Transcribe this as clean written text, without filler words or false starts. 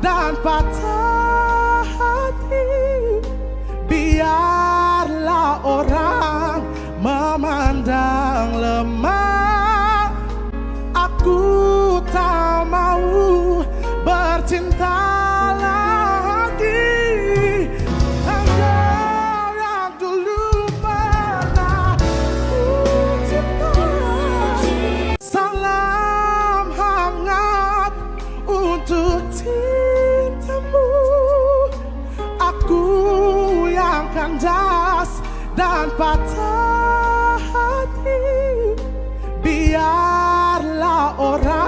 dan patah hati. Biarlah orang memandang lemah, aku tak mau bercinta lagi. Engkau yang dulu pernah ku cinta. Salam hangat untuk cintamu. Aku yang kandas dan patah hati. Biarlah orang